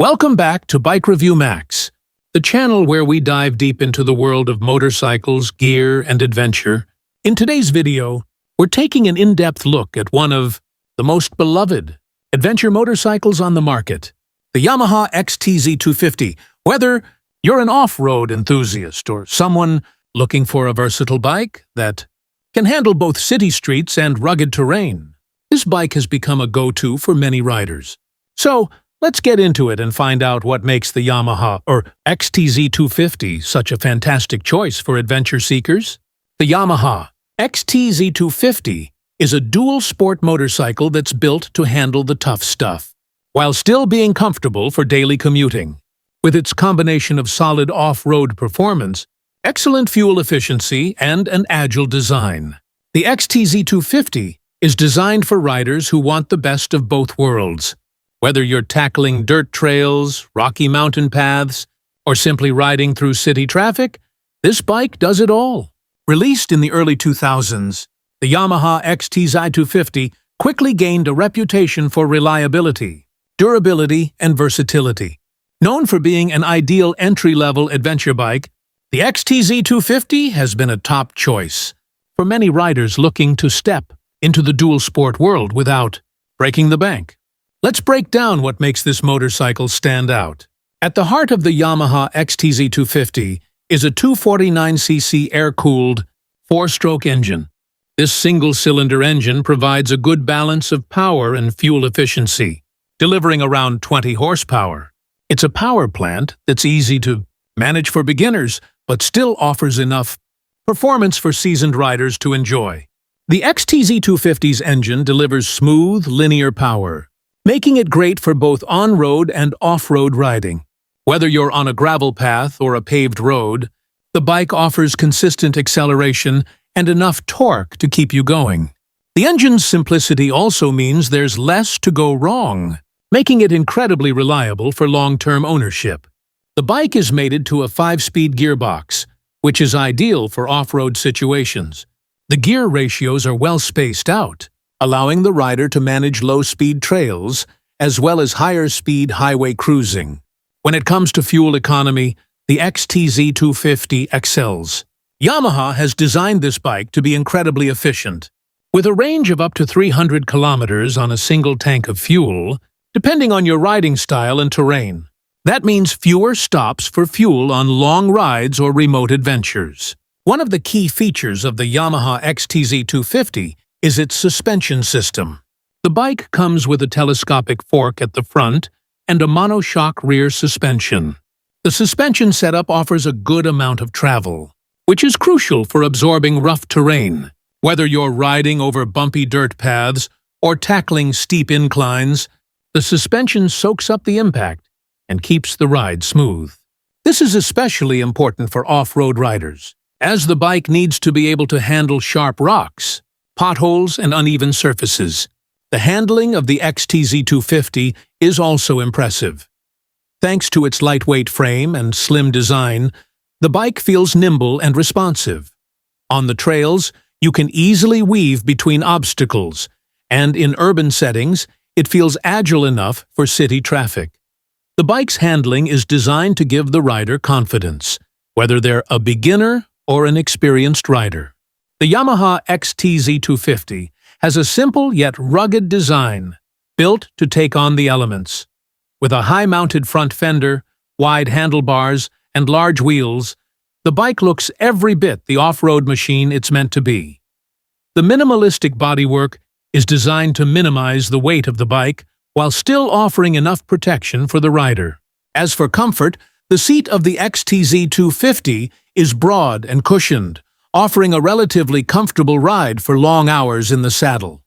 Welcome back to Bike Review Max, the channel where we dive deep into the world of motorcycles, gear, and adventure. In today's video, we're taking an in-depth look at one of the most beloved adventure motorcycles on the market, the Yamaha XTZ 250. Whether you're an off-road enthusiast or someone looking for a versatile bike that can handle both city streets and rugged terrain, this bike has become a go-to for many riders. So, let's get into it and find out what makes the Yamaha XTZ 250 such a fantastic choice for adventure seekers. The Yamaha XTZ 250 is a dual-sport motorcycle that's built to handle the tough stuff, while still being comfortable for daily commuting. With its combination of solid off-road performance, excellent fuel efficiency, and an agile design, the XTZ 250 is designed for riders who want the best of both worlds. Whether you're tackling dirt trails, rocky mountain paths, or simply riding through city traffic, this bike does it all. Released in the early 2000s, the Yamaha XTZ 250 quickly gained a reputation for reliability, durability, and versatility. Known for being an ideal entry-level adventure bike, the XTZ 250 has been a top choice for many riders looking to step into the dual-sport world without breaking the bank. Let's break down what makes this motorcycle stand out. At the heart of the Yamaha XTZ 250 is a 249cc air-cooled, four-stroke engine. This single-cylinder engine provides a good balance of power and fuel efficiency, delivering around 20 horsepower. It's a power plant that's easy to manage for beginners, but still offers enough performance for seasoned riders to enjoy. The XTZ 250's engine delivers smooth, linear power, making it great for both on-road and off-road riding. Whether you're on a gravel path or a paved road, the bike offers consistent acceleration and enough torque to keep you going. The engine's simplicity also means there's less to go wrong, making it incredibly reliable for long-term ownership. The bike is mated to a 5-speed gearbox, which is ideal for off-road situations. The gear ratios are well spaced out, allowing the rider to manage low-speed trails as well as higher-speed highway cruising. When it comes to fuel economy, the XTZ 250 excels. Yamaha has designed this bike to be incredibly efficient. With a range of up to 300 kilometers on a single tank of fuel, depending on your riding style and terrain. That means fewer stops for fuel on long rides or remote adventures. One of the key features of the Yamaha XTZ 250 is its suspension system. The bike comes with a telescopic fork at the front and a monoshock rear suspension. The suspension setup offers a good amount of travel, which is crucial for absorbing rough terrain. Whether you're riding over bumpy dirt paths or tackling steep inclines, the suspension soaks up the impact and keeps the ride smooth. This is especially important for off-road riders, as the bike needs to be able to handle sharp rocks, potholes, and uneven surfaces. The handling of the XTZ 250 is also impressive. Thanks to its lightweight frame and slim design, the bike feels nimble and responsive. On the trails, you can easily weave between obstacles, and in urban settings, it feels agile enough for city traffic. The bike's handling is designed to give the rider confidence, whether they're a beginner or an experienced rider. The Yamaha XTZ 250 has a simple yet rugged design, built to take on the elements. With a high-mounted front fender, wide handlebars, and large wheels, the bike looks every bit the off-road machine it's meant to be. The minimalistic bodywork is designed to minimize the weight of the bike while still offering enough protection for the rider. As for comfort, the seat of the XTZ 250 is broad and cushioned, offering a relatively comfortable ride for long hours in the saddle.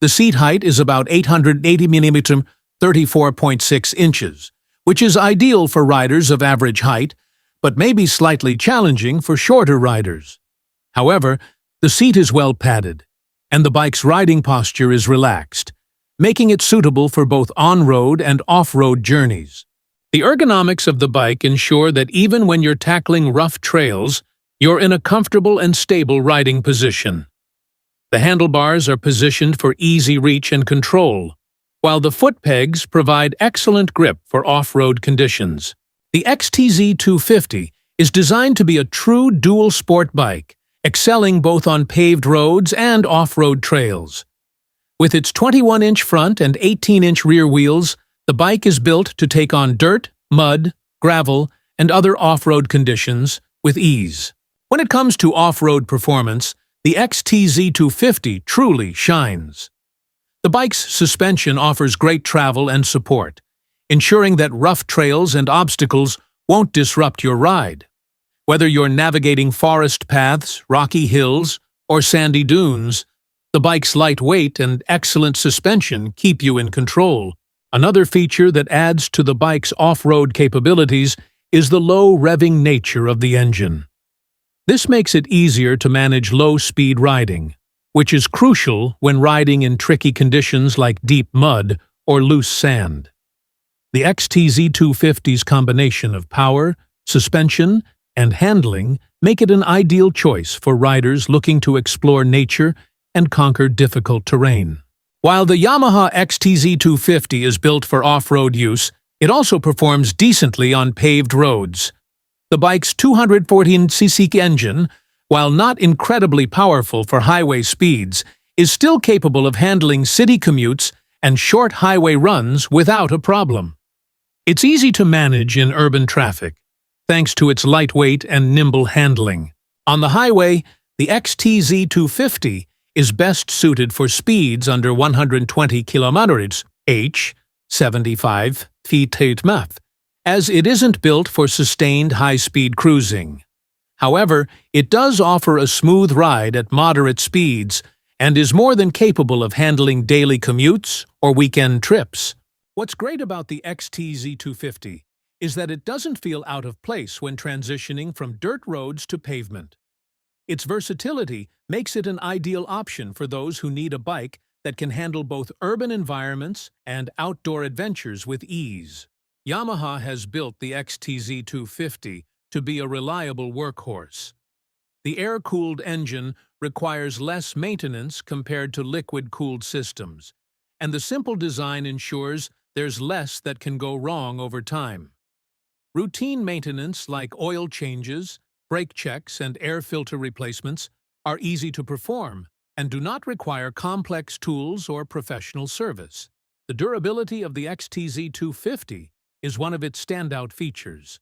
The seat height is about 880 mm, 34.6 inches, which is ideal for riders of average height, but may be slightly challenging for shorter riders. However, the seat is well padded, and the bike's riding posture is relaxed, making it suitable for both on-road and off-road journeys. The ergonomics of the bike ensure that even when you're tackling rough trails, you're in a comfortable and stable riding position. The handlebars are positioned for easy reach and control, while the foot pegs provide excellent grip for off-road conditions. The XTZ 250 is designed to be a true dual sport bike, excelling both on paved roads and off-road trails. With its 21-inch front and 18-inch rear wheels, the bike is built to take on dirt, mud, gravel, and other off-road conditions with ease. When it comes to off-road performance, the XTZ 250 truly shines. The bike's suspension offers great travel and support, ensuring that rough trails and obstacles won't disrupt your ride. Whether you're navigating forest paths, rocky hills, or sandy dunes, the bike's light weight and excellent suspension keep you in control. Another feature that adds to the bike's off-road capabilities is the low-revving nature of the engine. This makes it easier to manage low-speed riding, which is crucial when riding in tricky conditions like deep mud or loose sand. The XTZ 250's combination of power, suspension, and handling make it an ideal choice for riders looking to explore nature and conquer difficult terrain. While the Yamaha XTZ 250 is built for off-road use, it also performs decently on paved roads. The bike's 214cc engine, while not incredibly powerful for highway speeds, is still capable of handling city commutes and short highway runs without a problem. It's easy to manage in urban traffic, thanks to its lightweight and nimble handling. On the highway, the XTZ 250 is best suited for speeds under 120 km/h, 75 ft/m, as it isn't built for sustained high-speed cruising. However, it does offer a smooth ride at moderate speeds and is more than capable of handling daily commutes or weekend trips. What's great about the XTZ 250 is that it doesn't feel out of place when transitioning from dirt roads to pavement. Its versatility makes it an ideal option for those who need a bike that can handle both urban environments and outdoor adventures with ease. Yamaha has built the XTZ 250 to be a reliable workhorse. The air-cooled engine requires less maintenance compared to liquid-cooled systems, and the simple design ensures there's less that can go wrong over time. Routine maintenance like oil changes, brake checks, and air filter replacements are easy to perform and do not require complex tools or professional service. The durability of the XTZ 250 is one of its standout features.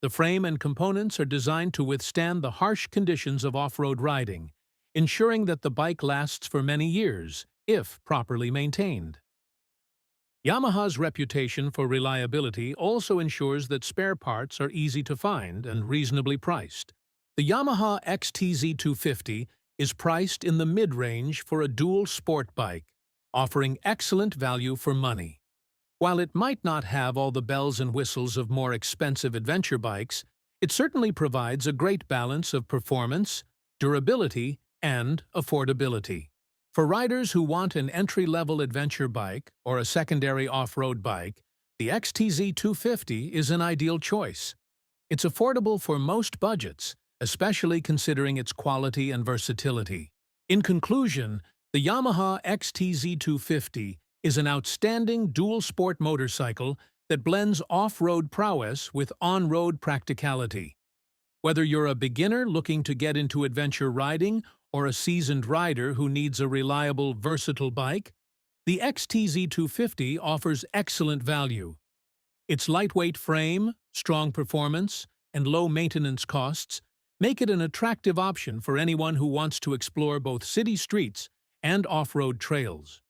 The frame and components are designed to withstand the harsh conditions of off-road riding, ensuring that the bike lasts for many years, if properly maintained. Yamaha's reputation for reliability also ensures that spare parts are easy to find and reasonably priced. The Yamaha XTZ 250 is priced in the mid-range for a dual sport bike, offering excellent value for money. While it might not have all the bells and whistles of more expensive adventure bikes, it certainly provides a great balance of performance, durability, and affordability. For riders who want an entry-level adventure bike or a secondary off-road bike, the XTZ 250 is an ideal choice. It's affordable for most budgets, especially considering its quality and versatility. In conclusion, the Yamaha XTZ 250 is an outstanding dual-sport motorcycle that blends off-road prowess with on-road practicality. Whether you're a beginner looking to get into adventure riding or a seasoned rider who needs a reliable, versatile bike, the XTZ 250 offers excellent value. Its lightweight frame, strong performance, and low maintenance costs make it an attractive option for anyone who wants to explore both city streets and off-road trails.